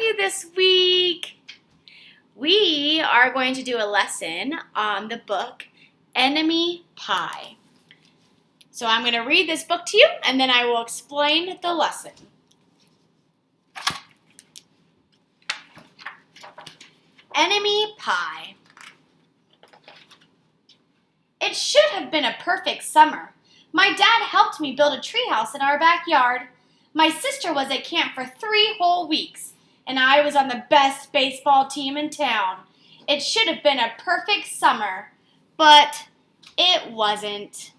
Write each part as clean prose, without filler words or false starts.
you this week? We are going to do a lesson on the book Enemy Pie. So I'm going to read this book to you and then I will explain the lesson. Enemy Pie. It should have been a perfect summer. My dad helped me build a treehouse in our backyard. My sister was at camp for 3 whole weeks, and I was on the best baseball team in town. It should have been a perfect summer, but it wasn't.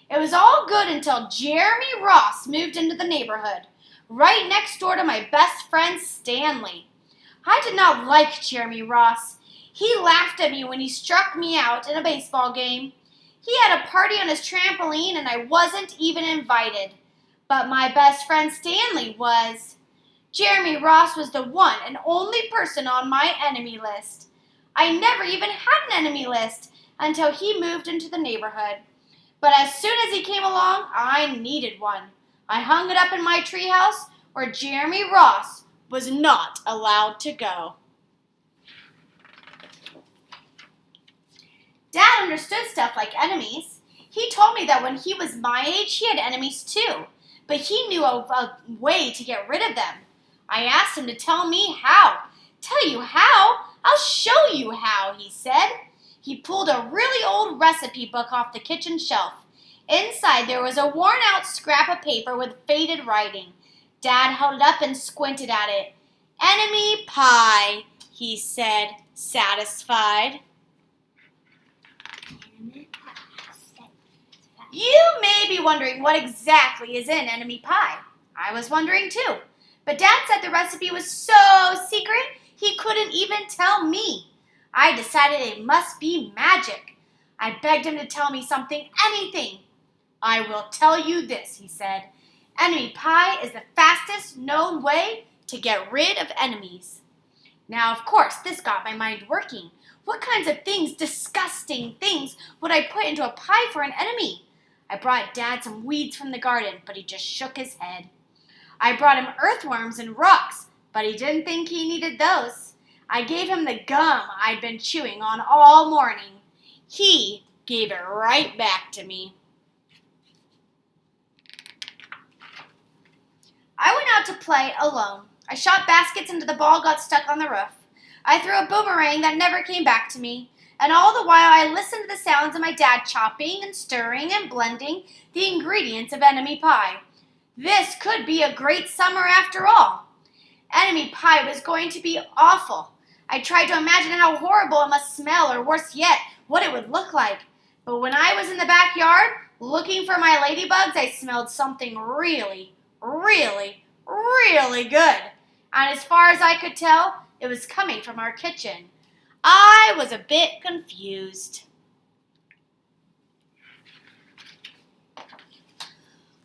It was all good until Jeremy Ross moved into the neighborhood, right next door to my best friend Stanley. I did not like Jeremy Ross. He laughed at me when he struck me out in a baseball game. He had a party on his trampoline and I wasn't even invited. But my best friend Stanley was. Jeremy Ross was the one and only person on my enemy list. I never even had an enemy list until he moved into the neighborhood. But as soon as he came along, I needed one. I hung it up in my treehouse where Jeremy Ross was not allowed to go. Dad understood stuff like enemies. He told me that when he was my age, he had enemies too, but he knew a way to get rid of them. I asked him to tell me how. Tell you how? I'll show you how, he said. He pulled a really old recipe book off the kitchen shelf. Inside there was a worn-out scrap of paper with faded writing. Dad held it up and squinted at it. Enemy pie, he said, satisfied. You may be wondering what exactly is in enemy pie. I was wondering too. But Dad said the recipe was so secret, he couldn't even tell me. I decided it must be magic. I begged him to tell me something, anything. I will tell you this, he said. Enemy pie is the fastest known way to get rid of enemies. Now, of course, this got my mind working. What kinds of things, disgusting things, would I put into a pie for an enemy? I brought Dad some weeds from the garden, but he just shook his head. I brought him earthworms and rocks, but he didn't think he needed those. I gave him the gum I'd been chewing on all morning. He gave it right back to me. I went out to play alone. I shot baskets until the ball got stuck on the roof. I threw a boomerang that never came back to me. And all the while I listened to the sounds of my dad chopping and stirring and blending the ingredients of enemy pie. This could be a great summer after all. Enemy pie was going to be awful. I tried to imagine how horrible it must smell, or worse yet, what it would look like. But when I was in the backyard looking for my ladybugs, I smelled something really, really, really good. And as far as I could tell, it was coming from our kitchen. I was a bit confused.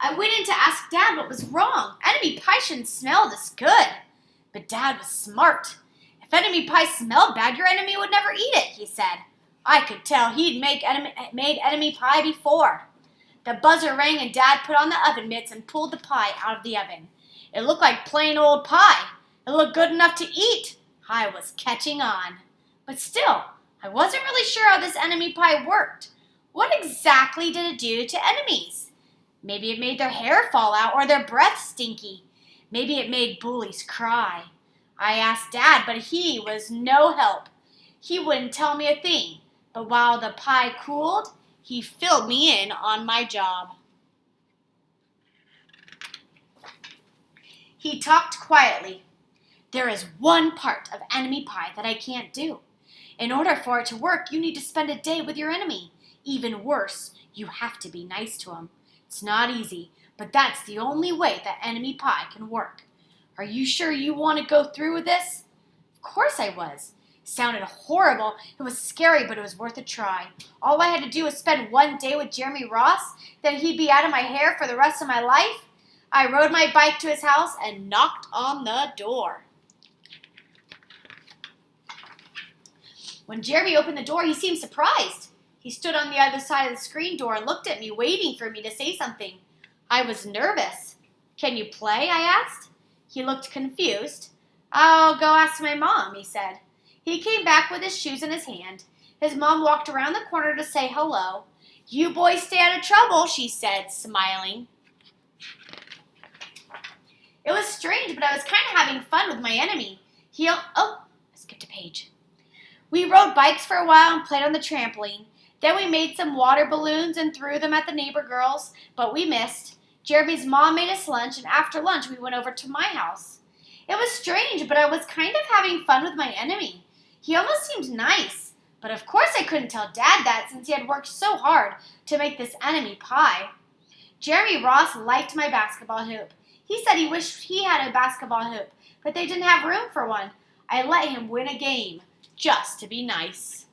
I went in to ask Dad what was wrong. Enemy pie shouldn't smell this good. But Dad was smart. If enemy pie smelled bad, your enemy would never eat it, he said. I could tell he'd made enemy pie before. The buzzer rang and Dad put on the oven mitts and pulled the pie out of the oven. It looked like plain old pie. It looked good enough to eat. I was catching on. But still, I wasn't really sure how this enemy pie worked. What exactly did it do to enemies? Maybe it made their hair fall out or their breath stinky. Maybe it made bullies cry. I asked Dad, but he was no help. He wouldn't tell me a thing. But while the pie cooled, he filled me in on my job. He talked quietly. There is one part of enemy pie that I can't do. In order for it to work, you need to spend a day with your enemy. Even worse, you have to be nice to him. It's not easy, but that's the only way that enemy pie can work. Are you sure you want to go through with this? Of course I was. It sounded horrible. It was scary, but it was worth a try. All I had to do was spend one day with Jeremy Ross, then he'd be out of my hair for the rest of my life. I rode my bike to his house and knocked on the door. When Jeremy opened the door, he seemed surprised. He stood on the other side of the screen door and looked at me, waiting for me to say something. I was nervous. "Can you play?" I asked. He looked confused. "I'll go ask my mom," he said. He came back with his shoes in his hand. His mom walked around the corner to say hello. "You boys stay out of trouble," she said, smiling. It was strange, but I was kind of having fun with my enemy. I skipped a page. We rode bikes for a while and played on the trampoline. Then we made some water balloons and threw them at the neighbor girls, but we missed. Jeremy's mom made us lunch, and after lunch we went over to my house. It was strange, but I was kind of having fun with my enemy. He almost seemed nice, but of course I couldn't tell Dad that since he had worked so hard to make this enemy pie. Jeremy Ross liked my basketball hoop. He said he wished he had a basketball hoop, but they didn't have room for one. I let him win a game, just to be nice.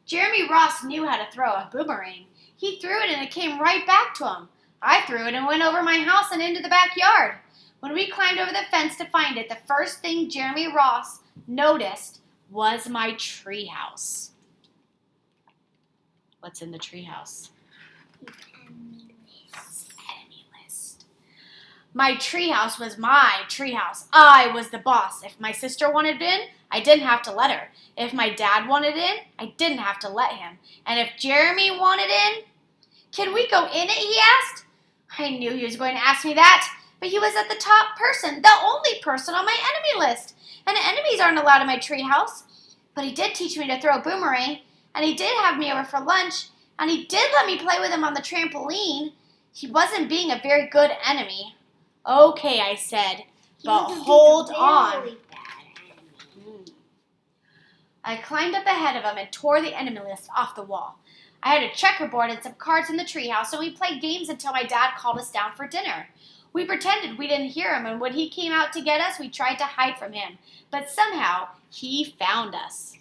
Jeremy Ross knew how to throw a boomerang. He threw it and it came right back to him. I threw it and went over my house and into the backyard. When we climbed over the fence to find it, the first thing Jeremy Ross noticed was my treehouse. What's in the treehouse? Enemy list. My treehouse was my treehouse. I was the boss. If my sister wanted in, I didn't have to let her. If my dad wanted in, I didn't have to let him. And if Jeremy wanted in, "Can we go in it?" he asked. I knew he was going to ask me that, but he was at the top person, the only person on my enemy list. And enemies aren't allowed in my treehouse. But he did teach me to throw a boomerang, and he did have me over for lunch, and he did let me play with him on the trampoline. He wasn't being a very good enemy. "Okay," I said, "but hold on." I climbed up ahead of him and tore the enemy list off the wall. I had a checkerboard and some cards in the treehouse, and we played games until my dad called us down for dinner. We pretended we didn't hear him, and when he came out to get us, we tried to hide from him. But somehow, he found us.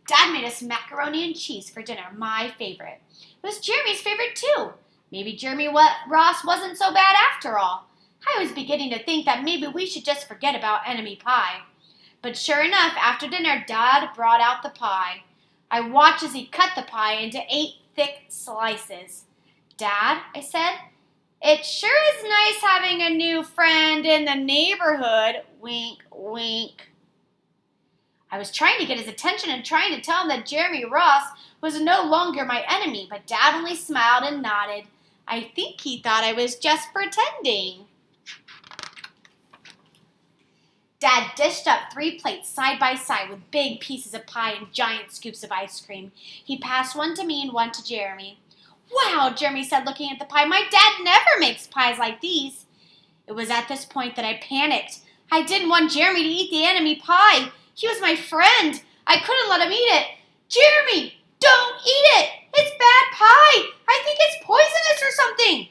Dad made us macaroni and cheese for dinner, my favorite. It was Jeremy's favorite, too. Maybe Jeremy Ross wasn't so bad after all. I was beginning to think that maybe we should just forget about enemy pie. But sure enough, after dinner, Dad brought out the pie. I watched as he cut the pie into 8 thick slices. "Dad," I said, "it sure is nice having a new friend in the neighborhood." Wink, wink. I was trying to get his attention and trying to tell him that Jeremy Ross was no longer my enemy, but Dad only smiled and nodded. I think he thought I was just pretending. Dad dished up 3 plates side by side with big pieces of pie and giant scoops of ice cream. He passed one to me and one to Jeremy. "Wow," Jeremy said, looking at the pie. "My dad never makes pies like these." It was at this point that I panicked. I didn't want Jeremy to eat the enemy pie. He was my friend. I couldn't let him eat it. "Jeremy, don't eat it. It's bad pie. I think it's poisonous or something."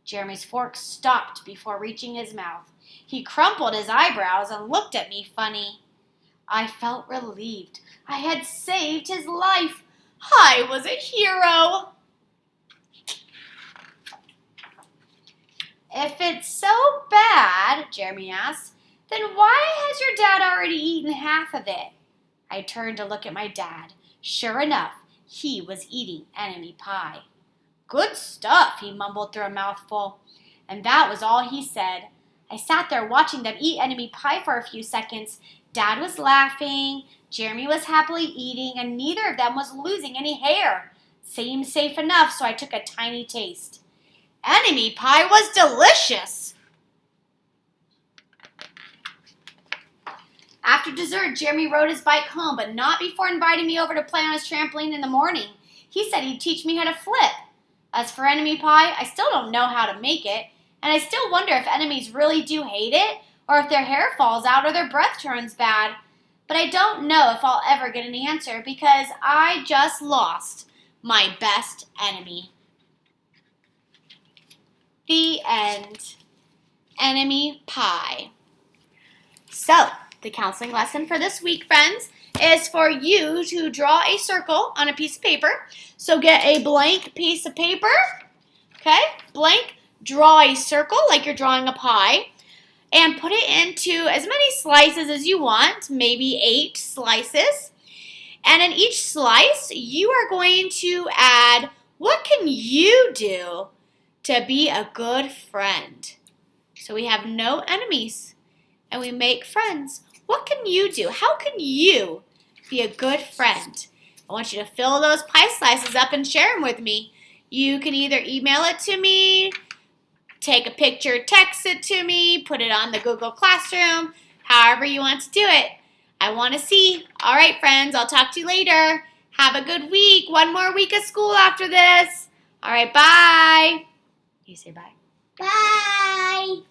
Jeremy's fork stopped before reaching his mouth. He crumpled his eyebrows and looked at me funny. I felt relieved. I had saved his life. I was a hero. "If it's so bad," Jeremy asked, "then why has your dad already eaten half of it?" I turned to look at my dad. Sure enough, he was eating enemy pie. "Good stuff," he mumbled through a mouthful. And that was all he said. I sat there watching them eat enemy pie for a few seconds. Dad was laughing, Jeremy was happily eating, and neither of them was losing any hair. Seemed safe enough, so I took a tiny taste. Enemy pie was delicious! After dessert, Jeremy rode his bike home, but not before inviting me over to play on his trampoline in the morning. He said he'd teach me how to flip. As for enemy pie, I still don't know how to make it, and I still wonder if enemies really do hate it, or if their hair falls out or their breath turns bad. But I don't know if I'll ever get an answer because I just lost my best enemy. The end. Enemy pie. So, the counseling lesson for this week, friends, is for you to draw a circle on a piece of paper. So get a blank piece of paper, okay, blank, draw a circle like you're drawing a pie, and put it into as many slices as you want, maybe 8 slices. And in each slice, you are going to add what can you do to be a good friend. So we have no enemies and we make friends. What can you do? How can you be a good friend? I want you to fill those pie slices up and share them with me. You can either email it to me, take a picture, text it to me, put it on the Google Classroom, however you want to do it. I want to see. All right, friends, I'll talk to you later. Have a good week. One more week of school after this. All right, bye. You say bye. Bye.